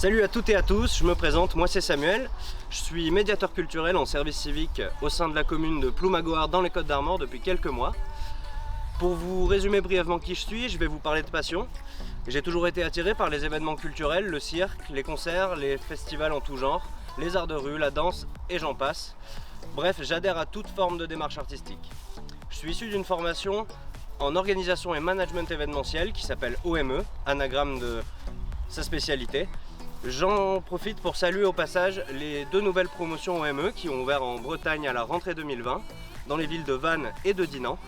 Salut à toutes et à tous, je me présente, moi c'est Samuel. Je suis médiateur culturel en service civique au sein de la commune de Ploumagoar dans les Côtes-d'Armor depuis quelques mois. Pour vous résumer brièvement qui je suis, je vais vous parler de passion. J'ai toujours été attiré par les événements culturels, le cirque, les concerts, les festivals en tout genre, les arts de rue, la danse et j'en passe. Bref, j'adhère à toute forme de démarche artistique. Je suis issu d'une formation en organisation et management événementiel qui s'appelle OME, anagramme de sa spécialité. J'en profite pour saluer au passage les deux nouvelles promotions OME qui ont ouvert en Bretagne à la rentrée 2020, dans les villes de Vannes et de Dinan.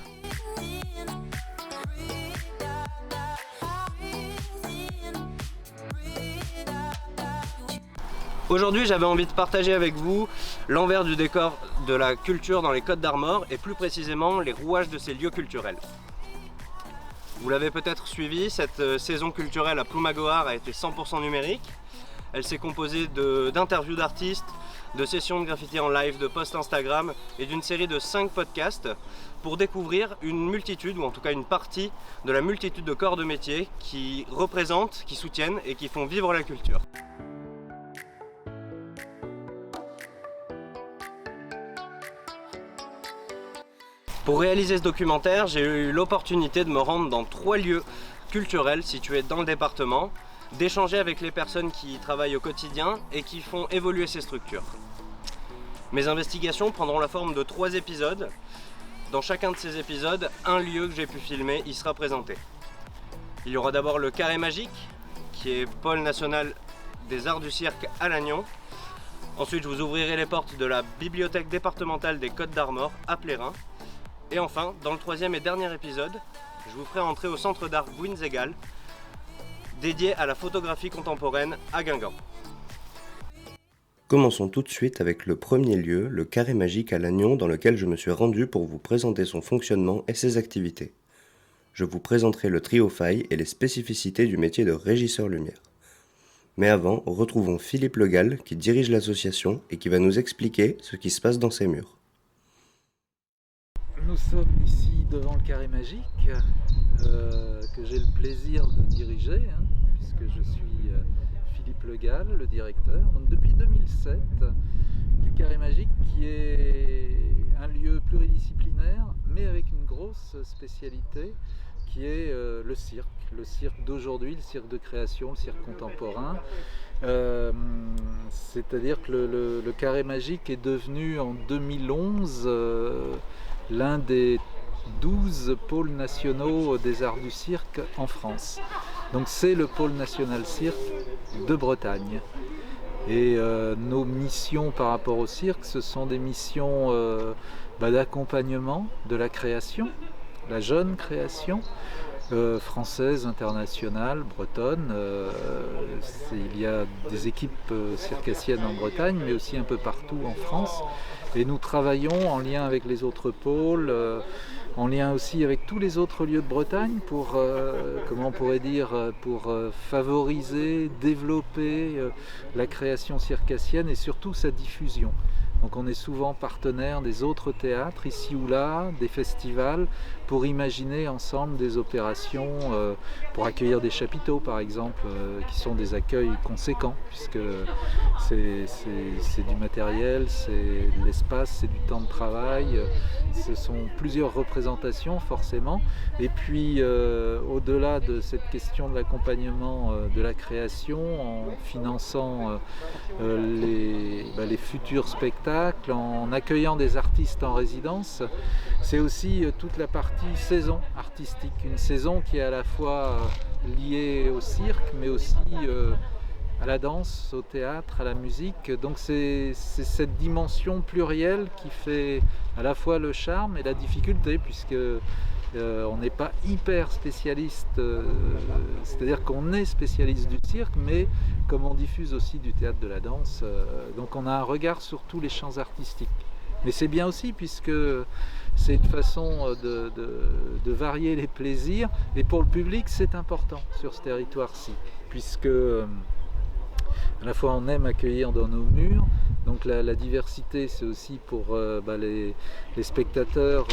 Aujourd'hui, j'avais envie de partager avec vous l'envers du décor de la culture dans les Côtes-d'Armor et plus précisément les rouages de ces lieux culturels. Vous l'avez peut-être suivi, cette saison culturelle à Ploumagoar a été 100% numérique. Elle s'est composée d'interviews d'artistes, de sessions de graffiti en live, de posts Instagram et d'une série de 5 podcasts pour découvrir une multitude, ou en tout cas une partie de la multitude de corps de métier qui représentent, qui soutiennent et qui font vivre la culture. Pour réaliser ce documentaire, j'ai eu l'opportunité de me rendre dans 3 lieux culturels situés dans le département, d'échanger avec les personnes qui y travaillent au quotidien et qui font évoluer ces structures. Mes investigations prendront la forme de 3 épisodes. Dans chacun de ces épisodes, un lieu que j'ai pu filmer y sera présenté. Il y aura d'abord le Carré Magique, qui est pôle national des arts du cirque à Lannion. Ensuite, je vous ouvrirai les portes de la bibliothèque départementale des Côtes-d'Armor à Plérin. Et enfin, dans le 3e et dernier épisode, je vous ferai entrer au centre d'art Gouinzegal, dédié à la photographie contemporaine à Guingamp. Commençons tout de suite avec le premier lieu, le Carré Magique à Lannion, dans lequel je me suis rendu pour vous présenter son fonctionnement et ses activités. Je vous présenterai le triophile et les spécificités du métier de régisseur lumière. Mais avant, retrouvons Philippe Legal, qui dirige l'association et qui va nous expliquer ce qui se passe dans ses murs. Nous sommes ici devant le Carré Magique, que j'ai le plaisir de diriger, puisque je suis Philippe Legal, le directeur. Donc depuis 2007, du Carré Magique, qui est un lieu pluridisciplinaire, mais avec une grosse spécialité, qui est le cirque d'aujourd'hui, le cirque de création, le cirque contemporain. C'est-à-dire que le Carré Magique est devenu en 2011 l'un des 12 pôles nationaux des arts du cirque en France. Donc c'est le pôle national cirque de Bretagne. Et nos missions par rapport au cirque, ce sont des missions d'accompagnement de la création, la jeune création, française, internationale, bretonne. Il y a des équipes circassiennes en Bretagne, mais aussi un peu partout en France. Et nous travaillons en lien avec les autres pôles, en lien aussi avec tous les autres lieux de Bretagne pour, comment on pourrait dire, pour favoriser, développer la création circassienne et surtout sa diffusion. Donc on est souvent partenaire des autres théâtres, ici ou là, des festivals, pour imaginer ensemble des opérations, pour accueillir des chapiteaux par exemple, qui sont des accueils conséquents, puisque c'est du matériel, c'est de l'espace, c'est du temps de travail, ce sont plusieurs représentations forcément. Et puis au-delà de cette question de l'accompagnement de la création, en finançant les futurs spectacles, en accueillant des artistes en résidence, c'est aussi toute la partie saison artistique, une saison qui est à la fois liée au cirque mais aussi à la danse, au théâtre, à la musique. Donc c'est cette dimension plurielle qui fait à la fois le charme et la difficulté, puisque on n'est pas hyper spécialiste, c'est-à-dire qu'on est spécialiste du cirque, mais comme on diffuse aussi du théâtre, de la danse, donc on a un regard sur tous les champs artistiques. Mais c'est bien aussi, puisque c'est une façon de varier les plaisirs, et pour le public c'est important sur ce territoire-ci, puisque à la fois on aime accueillir dans nos murs, donc la diversité c'est aussi pour les spectateurs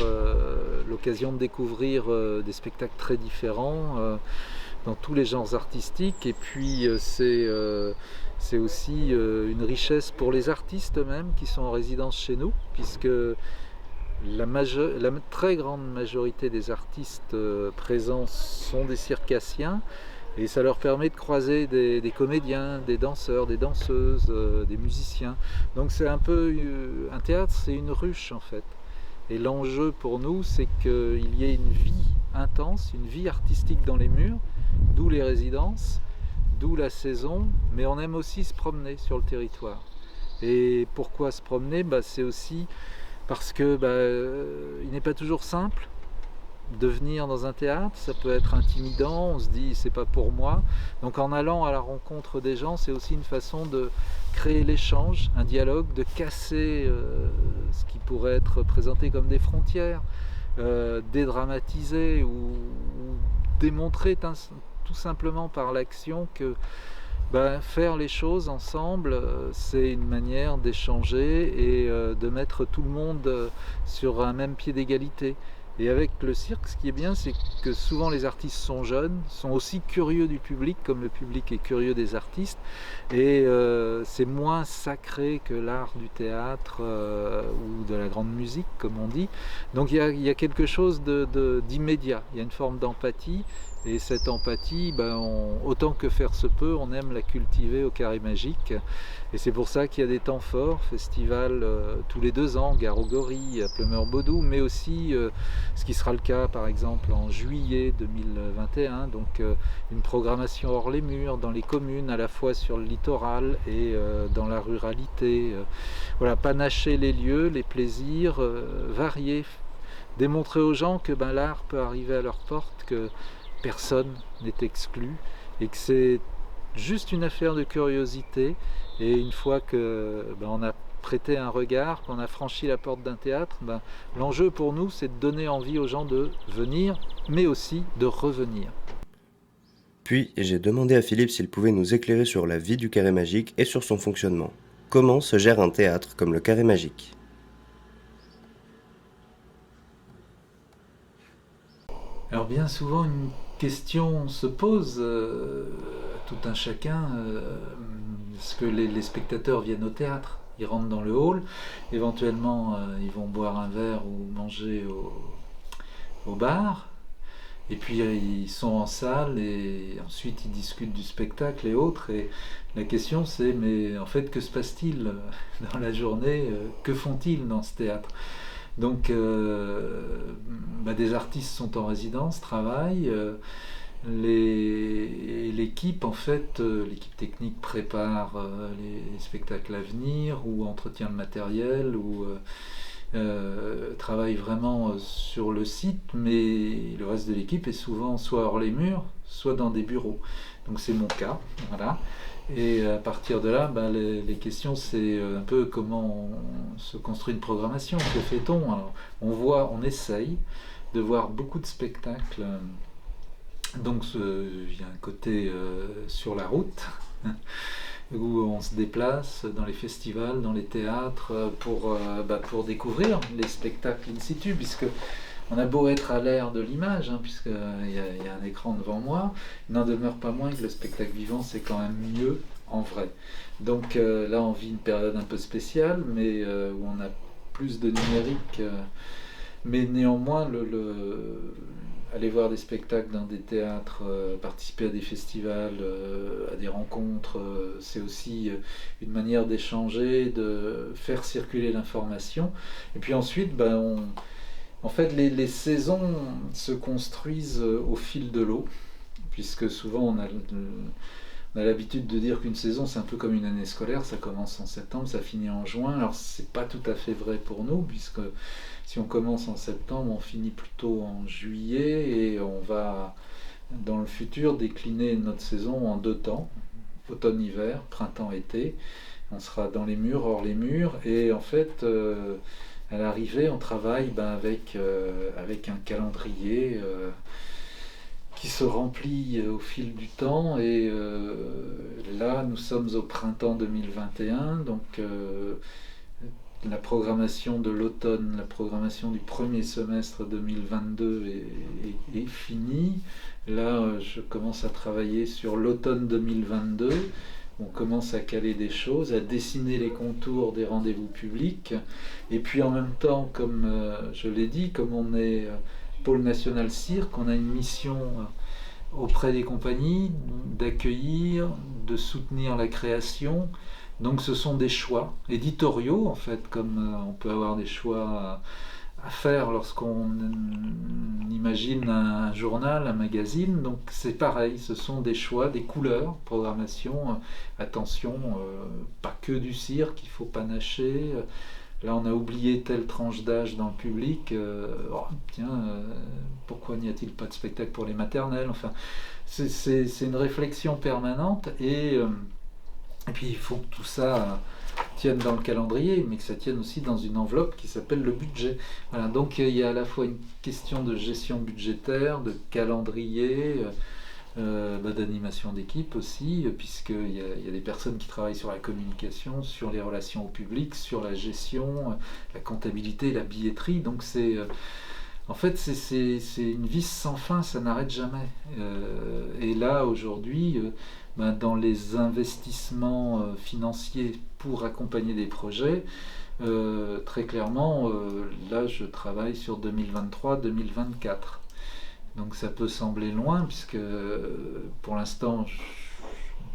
l'occasion de découvrir des spectacles très différents dans tous les genres artistiques, et puis c'est c'est aussi une richesse pour les artistes eux-mêmes qui sont en résidence chez nous, puisque la très grande majorité des artistes présents sont des circassiens, et ça leur permet de croiser des comédiens, des danseurs, des danseuses, des musiciens. Donc c'est un peu un théâtre, c'est une ruche en fait. Et l'enjeu pour nous, c'est qu'il y ait une vie intense, une vie artistique dans les murs, d'où les résidences, d'où la saison, mais on aime aussi se promener sur le territoire. Et pourquoi se promener? C'est aussi parce que il n'est pas toujours simple de venir dans un théâtre, ça peut être intimidant, on se dit c'est pas pour moi. Donc en allant à la rencontre des gens, c'est aussi une façon de créer l'échange, un dialogue, de casser ce qui pourrait être présenté comme des frontières, dédramatiser ou démontrer tout simplement par l'action que faire les choses ensemble, c'est une manière d'échanger et de mettre tout le monde sur un même pied d'égalité. Et avec le cirque, ce qui est bien, c'est que souvent les artistes sont jeunes, sont aussi curieux du public, comme le public est curieux des artistes, et c'est moins sacré que l'art du théâtre ou de la grande musique, comme on dit. Donc il y a quelque chose d'immédiat, il y a une forme d'empathie, et cette empathie, autant que faire se peut, on aime la cultiver au Carré Magique. Et c'est pour ça qu'il y a des temps forts, festival tous les 2 ans, Gare au Gorille, à Pleumeur-Baudou, mais aussi ce qui sera le cas par exemple en juillet 2021, donc une programmation hors les murs, dans les communes, à la fois sur le littoral et dans la ruralité. Voilà, panacher les lieux, les plaisirs, varier, démontrer aux gens que l'art peut arriver à leur porte, que personne n'est exclu et que c'est juste une affaire de curiosité. Et une fois que on a prêté un regard, qu'on a franchi la porte d'un théâtre, l'enjeu pour nous, c'est de donner envie aux gens de venir, mais aussi de revenir. Puis j'ai demandé à Philippe s'il pouvait nous éclairer sur la vie du Carré Magique et sur son fonctionnement. Comment se gère un théâtre comme le Carré Magique? Alors bien souvent, une question se pose à tout un chacun. Est-ce que les spectateurs viennent au théâtre? Ils rentrent dans le hall, éventuellement ils vont boire un verre ou manger au bar, et puis ils sont en salle et ensuite ils discutent du spectacle et autres. Et la question c'est, mais en fait, que se passe-t-il dans la journée? Que font-ils dans ce théâtre? Donc des artistes sont en résidence, travaillent, l'équipe en fait, l'équipe technique prépare les spectacles à venir ou entretient le matériel ou travaille vraiment sur le site, mais le reste de l'équipe est souvent soit hors les murs, soit dans des bureaux. Donc c'est mon cas, voilà. Et à partir de là, les questions, c'est un peu comment on se construit une programmation, que fait-on? Alors, on essaye de voir beaucoup de spectacles. Donc il y a un côté sur la route, où on se déplace dans les festivals, dans les théâtres, pour découvrir les spectacles in situ, puisque on a beau être à l'ère de l'image, puisqu'il y a un écran devant moi, il n'en demeure pas moins que le spectacle vivant, c'est quand même mieux en vrai. Donc là, on vit une période un peu spéciale, mais où on a plus de numérique. Mais néanmoins, aller voir des spectacles dans des théâtres, participer à des festivals, à des rencontres, c'est aussi une manière d'échanger, de faire circuler l'information. Et puis ensuite, en fait, les saisons se construisent au fil de l'eau, puisque souvent on a l'habitude de dire qu'une saison c'est un peu comme une année scolaire, ça commence en septembre, ça finit en juin. Alors c'est pas tout à fait vrai pour nous, puisque si on commence en septembre, on finit plutôt en juillet, et on va dans le futur décliner notre saison en 2 temps, automne-hiver, printemps-été. On sera dans les murs, hors les murs, et en fait à l'arrivée, on travaille avec un calendrier qui se remplit au fil du temps. Et là, nous sommes au printemps 2021, donc la programmation de l'automne, la programmation du premier semestre 2022 est finie. Là, je commence à travailler sur l'automne 2022. on commence à caler des choses, à dessiner les contours des rendez-vous publics. Et puis en même temps, comme je l'ai dit, comme on est pôle national cirque, on a une mission auprès des compagnies d'accueillir, de soutenir la création. Donc ce sont des choix éditoriaux en fait, comme on peut avoir des choix à faire lorsqu'on imagine un journal, un magazine. Donc c'est pareil, ce sont des choix, des couleurs, programmation, attention, pas que du cirque, il ne faut pas panacher. Là on a oublié telle tranche d'âge dans le public, pourquoi n'y a-t-il pas de spectacle pour les maternelles? Enfin, c'est une réflexion permanente et puis il faut que tout ça tienne dans le calendrier, mais que ça tienne aussi dans une enveloppe qui s'appelle le budget. Voilà, donc il y a à la fois une question de gestion budgétaire, de calendrier, d'animation d'équipe aussi, puisqu'il y a des personnes qui travaillent sur la communication, sur les relations au public, sur la gestion, la comptabilité, la billetterie. Donc en fait, c'est une vis sans fin, ça n'arrête jamais. Et là, aujourd'hui, dans les investissements financiers pour accompagner des projets, très clairement, là, je travaille sur 2023-2024. Donc ça peut sembler loin, puisque pour l'instant,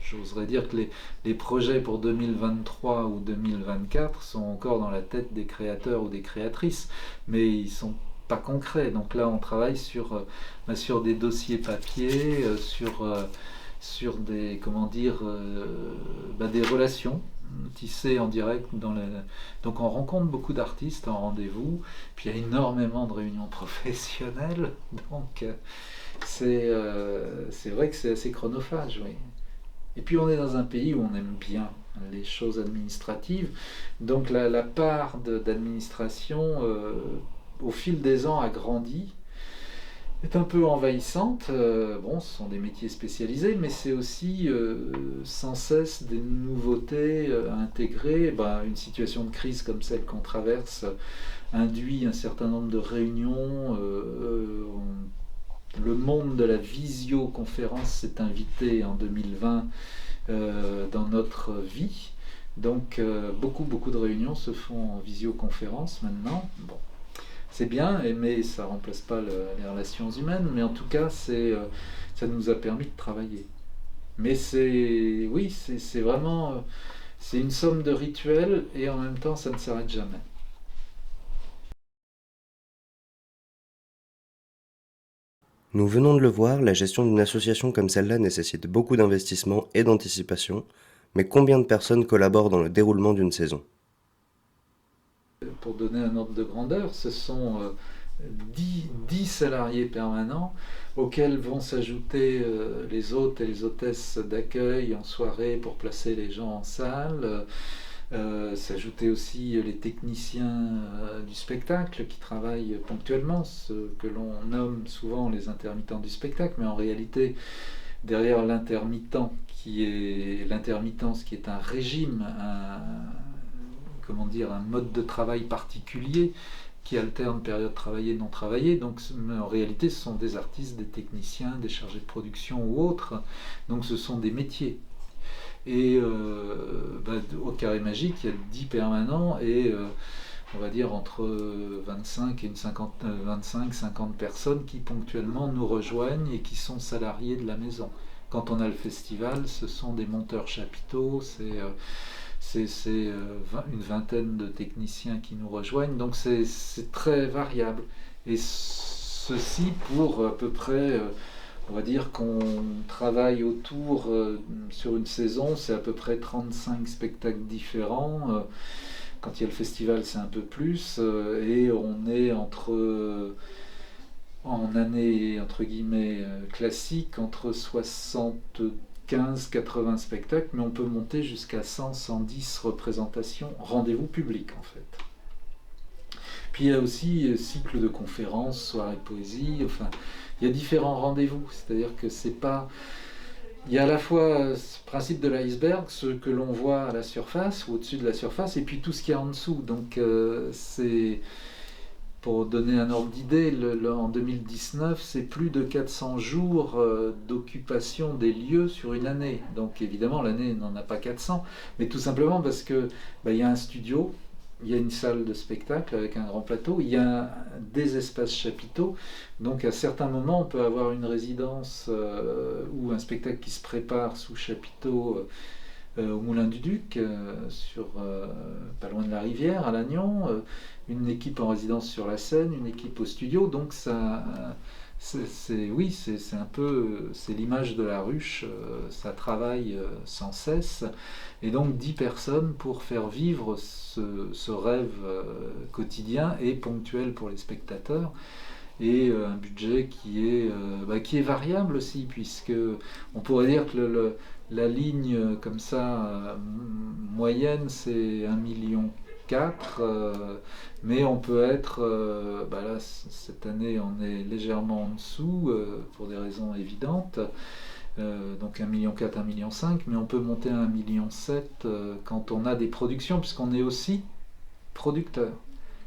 j'oserais dire que les projets pour 2023 ou 2024 sont encore dans la tête des créateurs ou des créatrices, mais ils sont pas concrets. Donc là, on travaille sur des dossiers papier, sur des, des relations tissées en direct. Donc on rencontre beaucoup d'artistes en rendez-vous, puis il y a énormément de réunions professionnelles, donc c'est vrai que c'est assez chronophage, oui. Et puis on est dans un pays où on aime bien les choses administratives, donc la part d'administration au fil des ans a grandi, est un peu envahissante. Ce sont des métiers spécialisés, mais c'est aussi sans cesse des nouveautés à intégrer. Une situation de crise comme celle qu'on traverse induit un certain nombre de réunions. Le monde de la visioconférence s'est invité en 2020 dans notre vie. Donc beaucoup de réunions se font en visioconférence maintenant. Bon. C'est bien, mais ça ne remplace pas les relations humaines, mais en tout cas, ça nous a permis de travailler. Mais c'est vraiment c'est une somme de rituels et en même temps, ça ne s'arrête jamais. Nous venons de le voir, la gestion d'une association comme celle-là nécessite beaucoup d'investissement et d'anticipation, mais combien de personnes collaborent dans le déroulement d'une saison ? Pour donner un ordre de grandeur, ce sont 10 salariés permanents auxquels vont s'ajouter les hôtes et les hôtesses d'accueil en soirée pour placer les gens en salle, s'ajouter aussi les techniciens du spectacle qui travaillent ponctuellement, ce que l'on nomme souvent les intermittents du spectacle, mais en réalité derrière l'intermittence qui est un régime, un mode de travail particulier qui alterne période travaillée et non travaillée. Donc en réalité ce sont des artistes, des techniciens, des chargés de production ou autres. Donc ce sont des métiers. Et au Carré Magique, il y a 10 permanents et on va dire entre 25 et 50 personnes qui ponctuellement nous rejoignent et qui sont salariés de la maison. Quand on a le festival, ce sont des monteurs chapiteaux, c'est une vingtaine de techniciens qui nous rejoignent, donc c'est très variable. Et ceci pour à peu près, on va dire qu'on travaille autour, sur une saison, c'est à peu près 35 spectacles différents. Quand il y a le festival, c'est un peu plus, et on est en année entre guillemets classique, entre 75-80 spectacles, mais on peut monter jusqu'à 100-110 représentations, rendez-vous publics en fait. Puis il y a aussi cycle de conférences, soirées poésie, enfin il y a différents rendez-vous, c'est-à-dire que c'est pas... Il y a à la fois ce principe de l'iceberg, ce que l'on voit à la surface ou au-dessus de la surface, et puis tout ce qu'il y a en dessous. Donc Pour donner un ordre d'idée, en 2019, c'est plus de 400 jours d'occupation des lieux sur une année. Donc évidemment, l'année n'en a pas 400, mais tout simplement parce que il y a un studio, il y a une salle de spectacle avec un grand plateau, il y a des espaces chapiteaux. Donc à certains moments, on peut avoir une résidence ou un spectacle qui se prépare sous chapiteau au Moulin du Duc, pas loin de la rivière, à Lannion, une équipe en résidence sur la scène, une équipe au studio. Donc ça, oui, c'est un peu, c'est l'image de la ruche, ça travaille sans cesse. Et donc 10 personnes pour faire vivre ce rêve quotidien et ponctuel pour les spectateurs. Et un budget qui est variable aussi, puisque on pourrait dire que la ligne comme ça moyenne, c'est 1,4 million, mais on peut être, là cette année on est légèrement en dessous pour des raisons évidentes, donc 1,4 million, 1,5 million, mais on peut monter à 1,7 million quand on a des productions, puisqu'on est aussi producteur.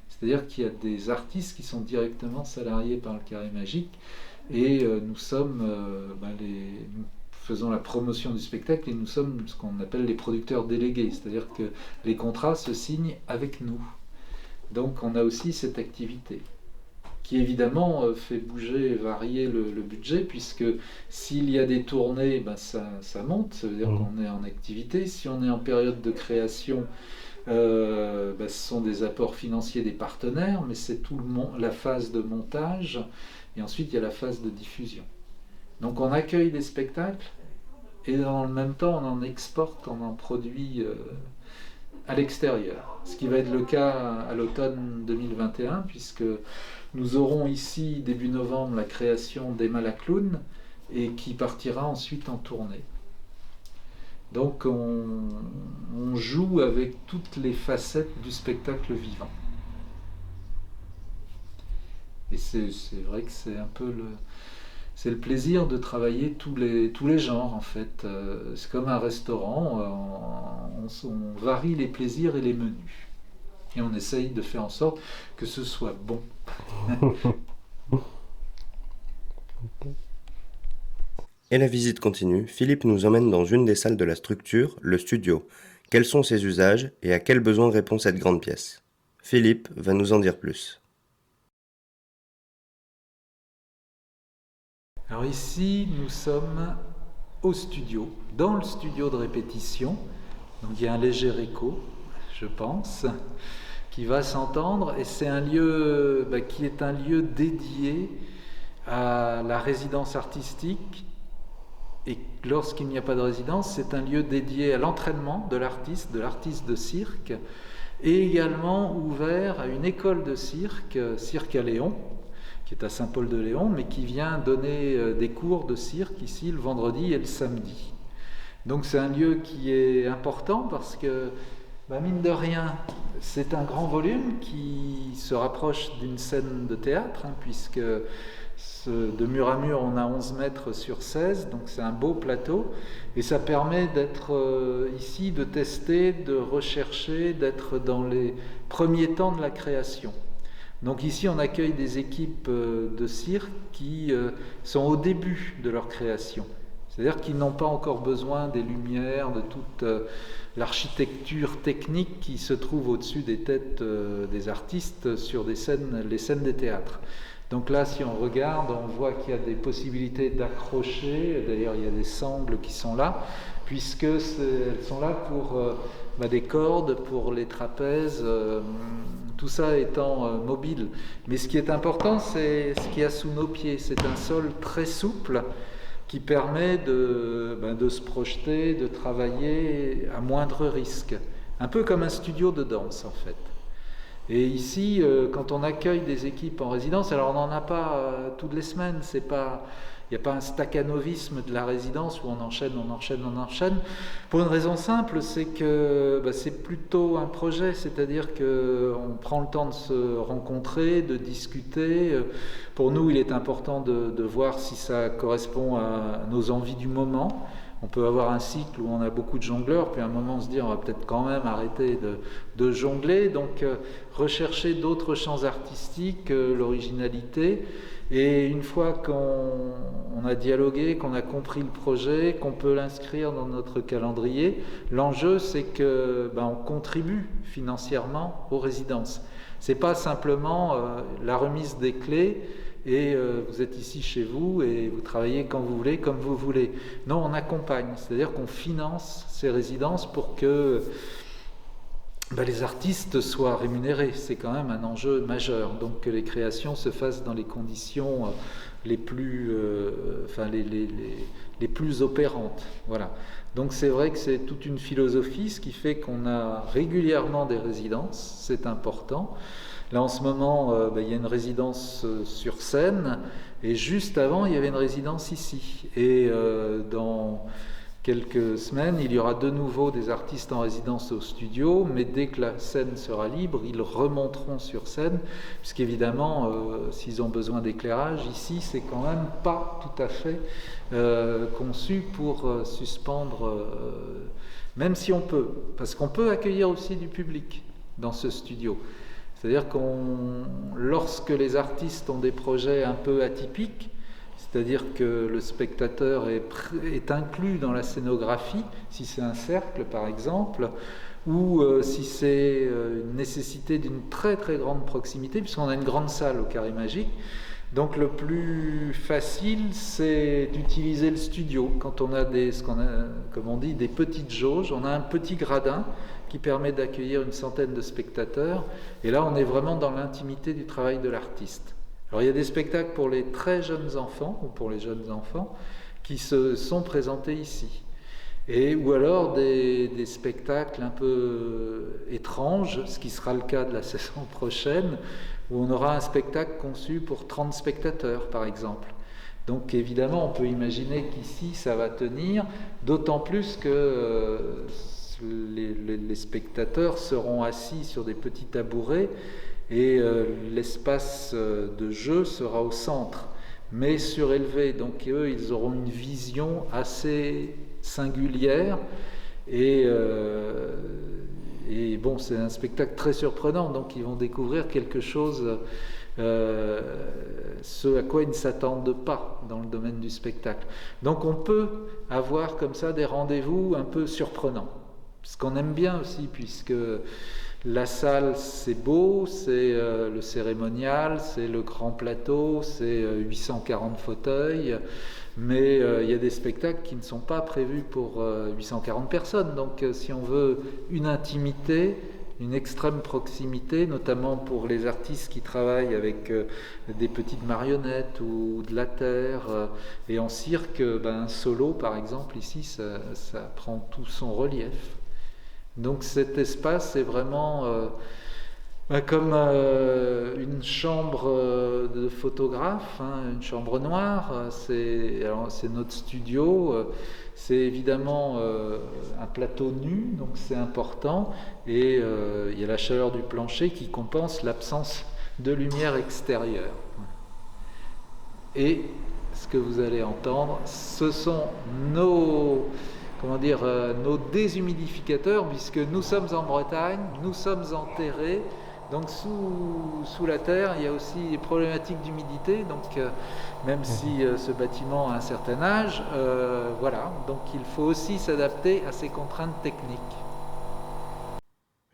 C'est-à-dire qu'il y a des artistes qui sont directement salariés par le Carré Magique, et nous faisons la promotion du spectacle, et nous sommes ce qu'on appelle les producteurs délégués, c'est-à-dire que les contrats se signent avec nous. Donc on a aussi cette activité qui évidemment fait bouger et varier le budget, puisque s'il y a des tournées, ça monte, ça veut dire qu'on est en activité. Si on est en période de création, ce sont des apports financiers des partenaires, mais c'est la phase de montage, et ensuite il y a la phase de diffusion. Donc on accueille des spectacles, et dans le même temps on en exporte, on en produit à l'extérieur. Ce qui va être le cas à l'automne 2021, puisque nous aurons ici début novembre la création d'Emma la Clown, et qui partira ensuite en tournée. Donc on joue avec toutes les facettes du spectacle vivant. Et c'est vrai que c'est un peu c'est le plaisir de travailler tous les genres en fait. C'est comme un restaurant, on varie les plaisirs et les menus. Et on essaye de faire en sorte que ce soit bon. Et la visite continue, Philippe nous emmène dans une des salles de la structure, le studio. Quels sont ses usages et à quels besoins répond cette grande pièce? Philippe va nous en dire plus. Alors ici, nous sommes au studio, dans le studio de répétition. Donc il y a un léger écho, je pense, qui va s'entendre, et c'est un lieu qui est un lieu dédié à la résidence artistique. Et lorsqu'il n'y a pas de résidence, c'est un lieu dédié à l'entraînement de l'artiste de cirque, et également ouvert à une école de cirque, Cirque à Léon, qui est à Saint-Paul-de-Léon, mais qui vient donner des cours de cirque ici le vendredi et le samedi. Donc c'est un lieu qui est important parce que, mine de rien, c'est un grand volume qui se rapproche d'une scène de théâtre, puisque de mur à mur, on a 11 mètres sur 16, donc c'est un beau plateau, et ça permet d'être ici, de tester, de rechercher, d'être dans les premiers temps de la création. Donc ici, on accueille des équipes de cirque qui sont au début de leur création. C'est-à-dire qu'ils n'ont pas encore besoin des lumières, de toute l'architecture technique qui se trouve au-dessus des têtes des artistes sur les scènes des théâtres. Donc là, si on regarde, on voit qu'il y a des possibilités d'accrocher. D'ailleurs, il y a des sangles qui sont là, puisque elles sont là pour des cordes, pour les trapèzes, tout ça étant mobile. Mais ce qui est important, c'est ce qu'il y a sous nos pieds. C'est un sol très souple qui permet de se projeter, de travailler à moindre risque. Un peu comme un studio de danse, en fait. Et ici, quand on accueille des équipes en résidence, alors on n'en a pas toutes les semaines, il n'y a pas un staccanovisme de la résidence où on enchaîne. Pour une raison simple, c'est que c'est plutôt un projet, c'est-à-dire qu'on prend le temps de se rencontrer, de discuter. Pour nous, il est important de voir si ça correspond à nos envies du moment. On peut avoir un cycle où on a beaucoup de jongleurs, puis à un moment on se dit on va peut-être quand même arrêter de jongler, donc rechercher d'autres champs artistiques, l'originalité, et une fois qu'on a dialogué, qu'on a compris le projet, qu'on peut l'inscrire dans notre calendrier, l'enjeu c'est que on contribue financièrement aux résidences. C'est pas simplement la remise des clés et vous êtes ici chez vous et vous travaillez quand vous voulez, comme vous voulez. Non, on accompagne, c'est-à-dire qu'on finance ces résidences pour que les artistes soient rémunérés. C'est quand même un enjeu majeur. Donc que les créations se fassent dans les conditions les plus opérantes. Voilà. Donc c'est vrai que c'est toute une philosophie, ce qui fait qu'on a régulièrement des résidences, c'est important. Là en ce moment, il y a une résidence sur Seine, et juste avant, il y avait une résidence ici. Et dans quelques semaines, il y aura de nouveau des artistes en résidence au studio, mais dès que la scène sera libre, ils remonteront sur scène, puisqu'évidemment, s'ils ont besoin d'éclairage, ici, c'est quand même pas tout à fait conçu pour suspendre, même si on peut, parce qu'on peut accueillir aussi du public dans ce studio. C'est-à-dire lorsque les artistes ont des projets un peu atypiques, c'est-à-dire que le spectateur est inclus dans la scénographie, si c'est un cercle par exemple, ou si c'est une nécessité d'une très très grande proximité, puisqu'on a une grande salle au Carré Magique. Donc le plus facile, c'est d'utiliser le studio. Quand on a comme on dit, des petites jauges, on a un petit gradin qui permet d'accueillir une centaine de spectateurs. Et là, on est vraiment dans l'intimité du travail de l'artiste. Alors il y a des spectacles pour les très jeunes enfants, ou pour les jeunes enfants, qui se sont présentés ici. Ou alors des spectacles un peu étranges, ce qui sera le cas de la saison prochaine, où on aura un spectacle conçu pour 30 spectateurs, par exemple. Donc évidemment, on peut imaginer qu'ici, ça va tenir, d'autant plus que les spectateurs seront assis sur des petits tabourets et l'espace de jeu sera au centre, mais surélevé. Donc eux, ils auront une vision assez singulière et bon, c'est un spectacle très surprenant, donc ils vont découvrir quelque chose, ce à quoi ils ne s'attendent pas dans le domaine du spectacle. Donc on peut avoir comme ça des rendez-vous un peu surprenants, ce qu'on aime bien aussi, puisque la salle c'est beau, c'est le cérémonial, c'est le grand plateau, c'est 840 fauteuils, mais il y a des spectacles qui ne sont pas prévus pour 840 personnes. Donc si on veut une intimité, une extrême proximité, notamment pour les artistes qui travaillent avec des petites marionnettes ou de la terre, et en cirque, un solo par exemple, ici ça prend tout son relief. Donc cet espace est vraiment comme une chambre de photographe, une chambre noire. C'est notre studio. C'est évidemment un plateau nu, donc c'est important. Et il y a la chaleur du plancher qui compense l'absence de lumière extérieure. Et ce que vous allez entendre, ce sont nos déshumidificateurs, puisque nous sommes en Bretagne, nous sommes enterrés, donc sous la terre, il y a aussi des problématiques d'humidité, donc même si ce bâtiment a un certain âge, voilà, donc il faut aussi s'adapter à ces contraintes techniques.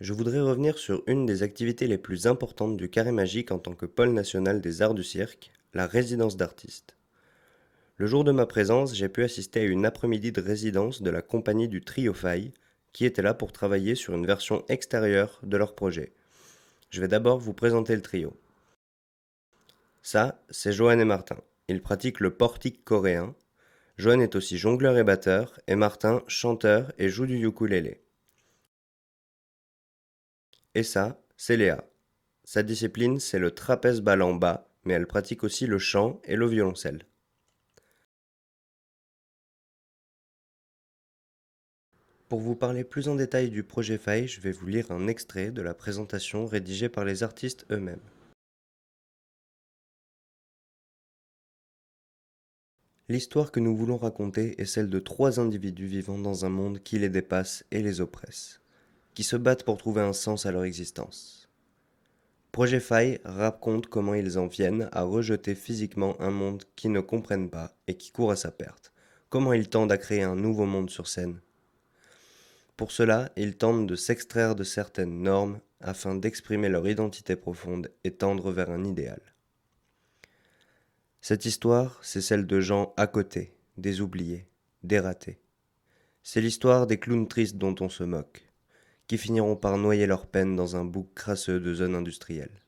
Je voudrais revenir sur une des activités les plus importantes du Carré Magique en tant que pôle national des arts du cirque, la résidence d'artistes. Le jour de ma présence, j'ai pu assister à une après-midi de résidence de la compagnie du Trio Faille, qui était là pour travailler sur une version extérieure de leur projet. Je vais d'abord vous présenter le trio. Ça, c'est Johan et Martin. Ils pratiquent le portique coréen. Johan est aussi jongleur et batteur, et Martin, chanteur et joue du ukulélé. Et ça, c'est Léa. Sa discipline, c'est le trapèze ballant bas, mais elle pratique aussi le chant et le violoncelle. Pour vous parler plus en détail du projet Faille, je vais vous lire un extrait de la présentation rédigée par les artistes eux-mêmes. L'histoire que nous voulons raconter est celle de 3 individus vivant dans un monde qui les dépasse et les oppresse, qui se battent pour trouver un sens à leur existence. Projet Faille raconte comment ils en viennent à rejeter physiquement un monde qu'ils ne comprennent pas et qui court à sa perte, comment ils tendent à créer un nouveau monde sur scène. Pour cela, ils tentent de s'extraire de certaines normes afin d'exprimer leur identité profonde et tendre vers un idéal. Cette histoire, c'est celle de gens à côté, des oubliés, des ratés. C'est l'histoire des clowns tristes dont on se moque, qui finiront par noyer leur peine dans un bouc crasseux de zones industrielles.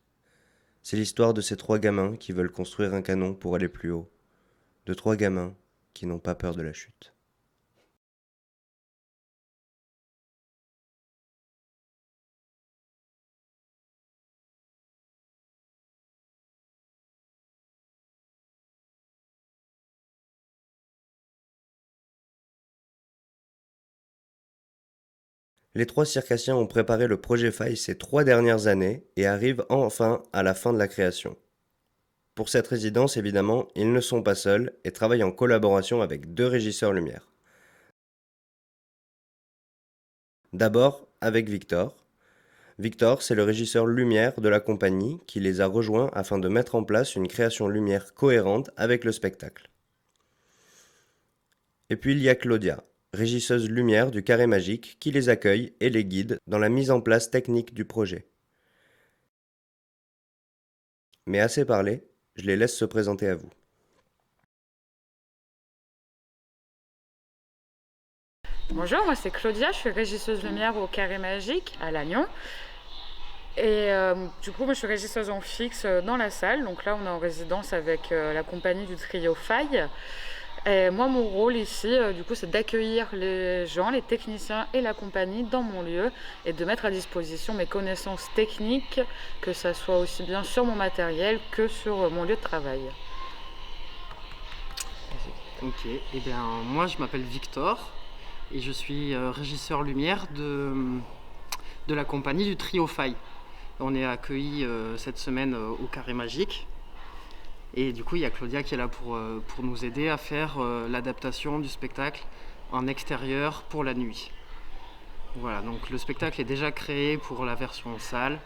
C'est l'histoire de ces 3 gamins qui veulent construire un canon pour aller plus haut, de 3 gamins qui n'ont pas peur de la chute. Les 3 circassiens ont préparé le projet Faille ces 3 dernières années et arrivent enfin à la fin de la création. Pour cette résidence, évidemment, ils ne sont pas seuls et travaillent en collaboration avec 2 régisseurs lumière. D'abord, avec Victor. Victor, c'est le régisseur lumière de la compagnie qui les a rejoints afin de mettre en place une création lumière cohérente avec le spectacle. Et puis il y a Claudia, régisseuse lumière du Carré Magique, qui les accueille et les guide dans la mise en place technique du projet. Mais assez parlé, je les laisse se présenter à vous. Bonjour, moi c'est Claudia, je suis régisseuse lumière au Carré Magique à Lannion. Et du coup, moi je suis régisseuse en fixe dans la salle. Donc là, on est en résidence avec la compagnie du trio Faille. Et moi, mon rôle ici, du coup, c'est d'accueillir les gens, les techniciens et la compagnie dans mon lieu et de mettre à disposition mes connaissances techniques, que ça soit aussi bien sur mon matériel que sur mon lieu de travail. Ok, et bien moi je m'appelle Victor et je suis régisseur lumière de la compagnie du trio Faille. On est accueillis cette semaine au Carré Magique. Et du coup, il y a Claudia qui est là pour nous aider à faire l'adaptation du spectacle en extérieur pour la nuit. Voilà, donc le spectacle est déjà créé pour la version salle.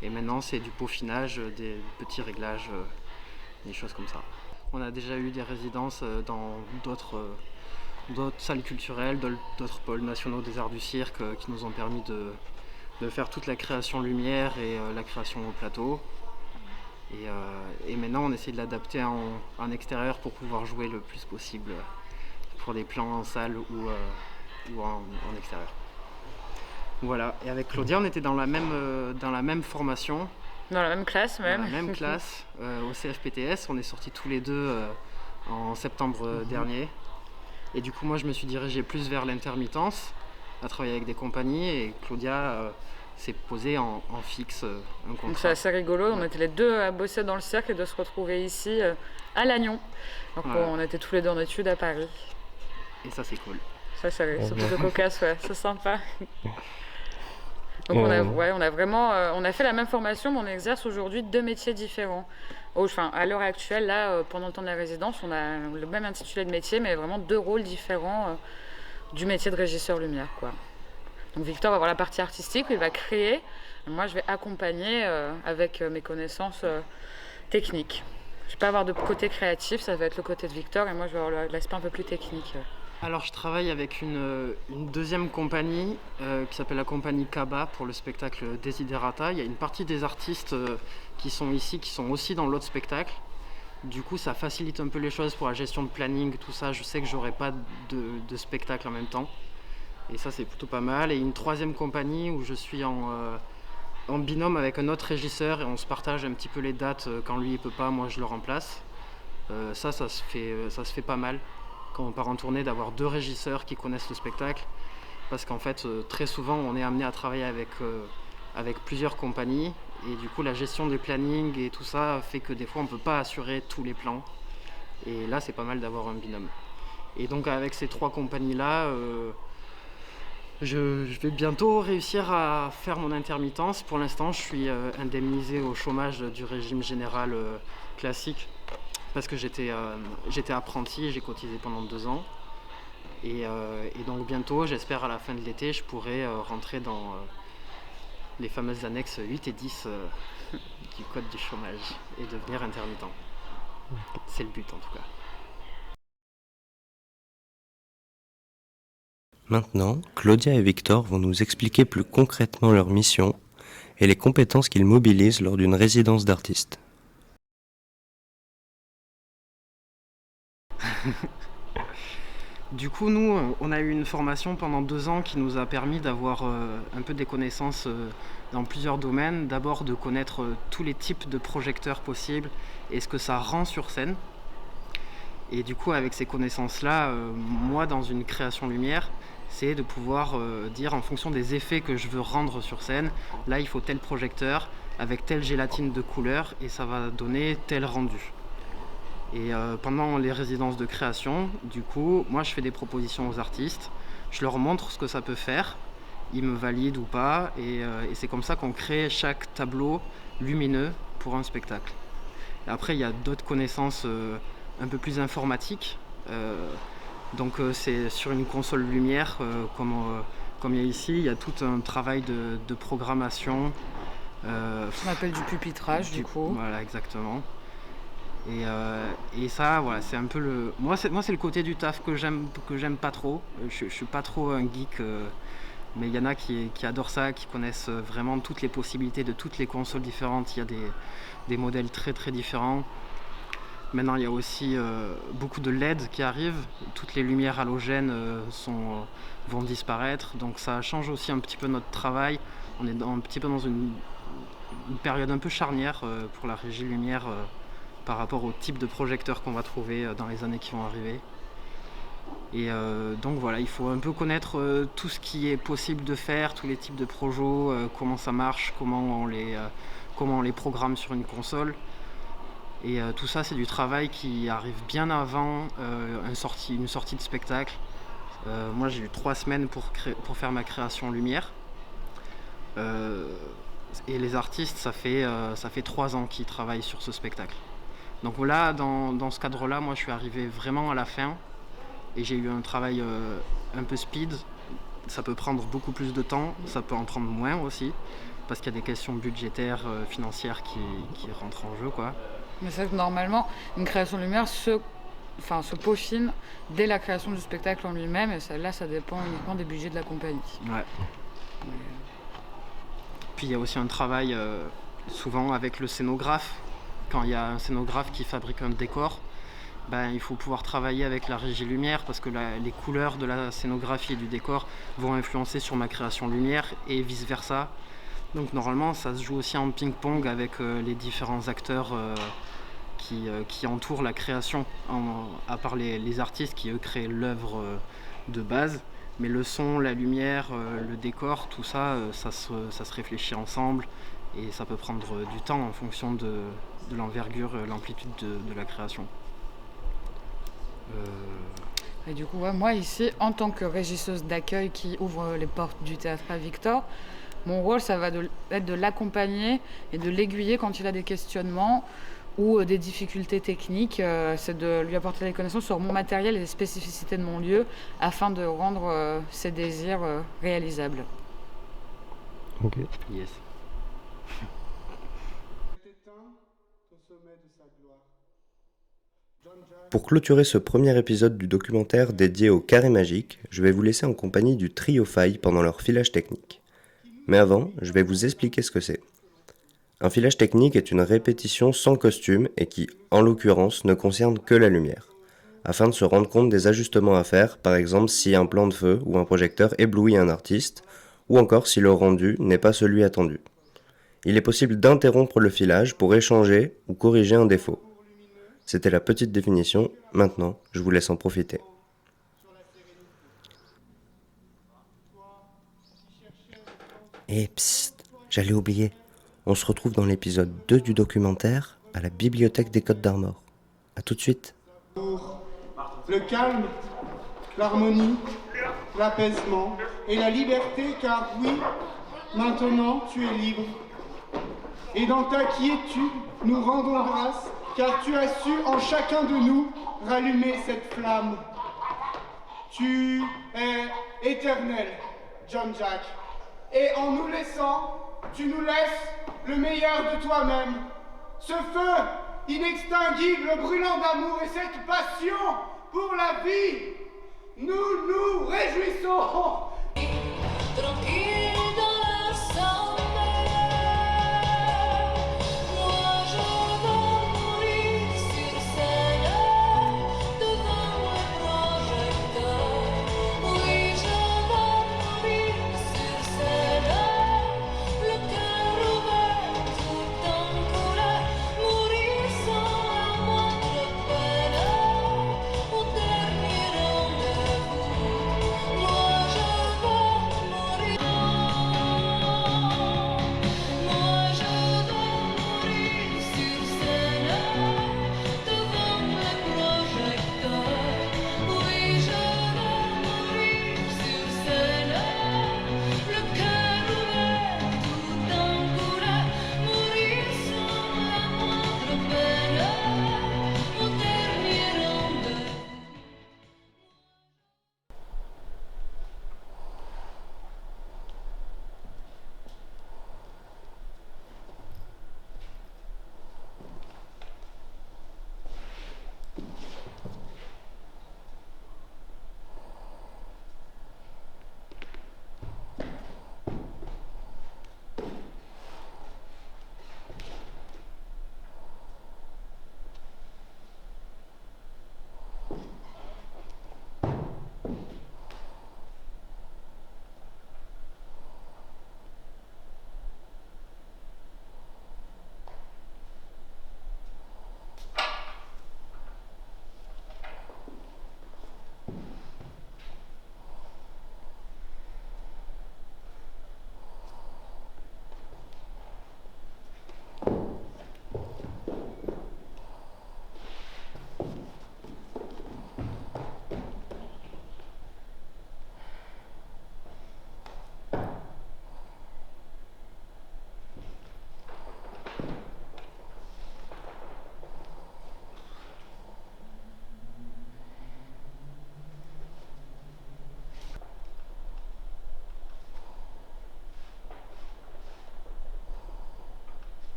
Et maintenant, c'est du peaufinage, des petits réglages, des choses comme ça. On a déjà eu des résidences dans d'autres salles culturelles, d'autres pôles nationaux des arts du cirque qui nous ont permis de faire toute la création lumière et la création au plateau. Et maintenant, on essaie de l'adapter en extérieur pour pouvoir jouer le plus possible pour des plans en salle ou en extérieur. Voilà, et avec Claudia, on était dans la même formation. Dans la même classe même. Dans la même classe, au CFPTS. On est sortis tous les deux en septembre dernier. Et du coup, moi, je me suis dirigé plus vers l'intermittence, à travailler avec des compagnies. Et Claudia s'est posée en fixe un contrat. Donc c'est assez rigolo, on était les deux à bosser dans le cirque et de se retrouver ici à Lannion. Donc voilà. On était tous les deux en études à Paris. Et ça, c'est cool. Ça, c'est plutôt cocasse, ouais, c'est sympa. Donc on a vraiment, on a fait la même formation, mais on exerce aujourd'hui 2 métiers différents. Enfin, à l'heure actuelle, là, pendant le temps de la résidence, on a le même intitulé de métier, mais vraiment 2 rôles différents du métier de régisseur lumière, quoi. Donc Victor va avoir la partie artistique, il va créer. Moi, je vais accompagner avec mes connaissances techniques. Je ne vais pas avoir de côté créatif, ça va être le côté de Victor, et moi, je vais avoir l'aspect un peu plus technique. Alors, je travaille avec une deuxième compagnie qui s'appelle la compagnie Kaba pour le spectacle Desiderata. Il y a une partie des artistes qui sont ici, qui sont aussi dans l'autre spectacle. Du coup, ça facilite un peu les choses pour la gestion de planning, tout ça. Je sais que j'aurai pas de spectacle en même temps. Et ça, c'est plutôt pas mal. Et une troisième compagnie où je suis en binôme avec un autre régisseur et on se partage un petit peu les dates. Quand lui il peut pas, moi je le remplace. Ça se fait pas mal quand on part en tournée d'avoir 2 régisseurs qui connaissent le spectacle. Parce qu'en fait, très souvent, on est amené à travailler avec plusieurs compagnies. Et du coup, la gestion des plannings et tout ça fait que des fois, on ne peut pas assurer tous les plans. Et là, c'est pas mal d'avoir un binôme. Et donc, avec ces 3 compagnies-là, je vais bientôt réussir à faire mon intermittence. Pour l'instant, je suis indemnisé au chômage du régime général classique parce que j'étais apprenti et j'ai cotisé pendant 2 ans. Et donc bientôt, j'espère à la fin de l'été, je pourrai rentrer dans les fameuses annexes 8 et 10 du code du chômage et devenir intermittent. C'est le but en tout cas. Maintenant, Claudia et Victor vont nous expliquer plus concrètement leur mission et les compétences qu'ils mobilisent lors d'une résidence d'artiste. Du coup, nous, on a eu une formation pendant 2 ans qui nous a permis d'avoir un peu des connaissances dans plusieurs domaines. D'abord, de connaître tous les types de projecteurs possibles et ce que ça rend sur scène. Et du coup, avec ces connaissances-là, moi, dans une création lumière, c'est de pouvoir dire en fonction des effets que je veux rendre sur scène, là, il faut tel projecteur avec telle gélatine de couleur et ça va donner tel rendu. Et pendant les résidences de création, du coup, moi je fais des propositions aux artistes, je leur montre ce que ça peut faire, ils me valident ou pas, et c'est comme ça qu'on crée chaque tableau lumineux pour un spectacle. Et après, il y a d'autres connaissances un peu plus informatiques, donc c'est sur une console lumière, comme il y a ici, il y a tout un travail de programmation. On appelle du pupitrage du coup. Voilà, exactement. Et ça, voilà, c'est un peu le. Moi, c'est le côté du taf que j'aime pas trop. Je suis pas trop un geek, mais il y en a qui adorent ça, qui connaissent vraiment toutes les possibilités de toutes les consoles différentes. Il y a des modèles très très différents. Maintenant, il y a aussi beaucoup de LED qui arrivent. Toutes les lumières halogènes vont disparaître. Donc ça change aussi un petit peu notre travail. On est un petit peu dans une période un peu charnière pour la régie lumière. Par rapport au type de projecteur qu'on va trouver dans les années qui vont arriver. Et donc voilà, il faut un peu connaître tout ce qui est possible de faire, tous les types de projets, comment ça marche, comment on les programme sur une console. Et tout ça, c'est du travail qui arrive bien avant une sortie de spectacle. Moi, j'ai eu 3 semaines pour faire ma création lumière. Et les artistes, ça fait 3 ans qu'ils travaillent sur ce spectacle. Donc là, dans ce cadre-là, moi je suis arrivé vraiment à la fin et j'ai eu un travail un peu speed. Ça peut prendre beaucoup plus de temps, ça peut en prendre moins aussi, parce qu'il y a des questions budgétaires, financières qui rentrent en jeu, quoi. Mais c'est vrai que normalement, une création lumière se peaufine dès la création du spectacle en lui-même, et ça dépend uniquement des budgets de la compagnie. Ouais. Puis il y a aussi un travail souvent avec le scénographe. Quand il y a un scénographe qui fabrique un décor, il faut pouvoir travailler avec la régie lumière parce que les couleurs de la scénographie et du décor vont influencer sur ma création lumière et vice versa. Donc normalement ça se joue aussi en ping-pong avec les différents acteurs qui entourent la création, à part les artistes qui eux créent l'œuvre de base. Mais le son, la lumière, le décor, tout ça, ça se réfléchit ensemble et ça peut prendre du temps en fonction de l'envergure, l'amplitude de la création. Et du coup, moi ici, en tant que régisseuse d'accueil qui ouvre les portes du théâtre à Victor, mon rôle, ça va être de l'accompagner et de l'aiguiller quand il a des questionnements ou des difficultés techniques. C'est de lui apporter des connaissances sur mon matériel et les spécificités de mon lieu afin de rendre ses désirs réalisables. Ok. Yes. Pour clôturer ce premier épisode du documentaire dédié au carré magique, je vais vous laisser en compagnie du trio Faille pendant leur filage technique. Mais avant, je vais vous expliquer ce que c'est. Un filage technique est une répétition sans costume et qui, en l'occurrence, ne concerne que la lumière, afin de se rendre compte des ajustements à faire, par exemple si un plan de feu ou un projecteur éblouit un artiste, ou encore si le rendu n'est pas celui attendu. Il est possible d'interrompre le filage pour échanger ou corriger un défaut. C'était la petite définition, maintenant je vous laisse en profiter. Et psst, j'allais oublier, on se retrouve dans l'épisode 2 du documentaire à la Bibliothèque des Côtes d'Armor. A tout de suite. Le calme, l'harmonie, l'apaisement et la liberté, car oui, maintenant tu es libre. Et dans ta quiétude, nous rendons grâce car tu as su en chacun de nous rallumer cette flamme. Tu es éternel, John Jack. Et en nous laissant, tu nous laisses le meilleur de toi-même. Ce feu inextinguible, brûlant d'amour et cette passion pour la vie, nous nous réjouissons.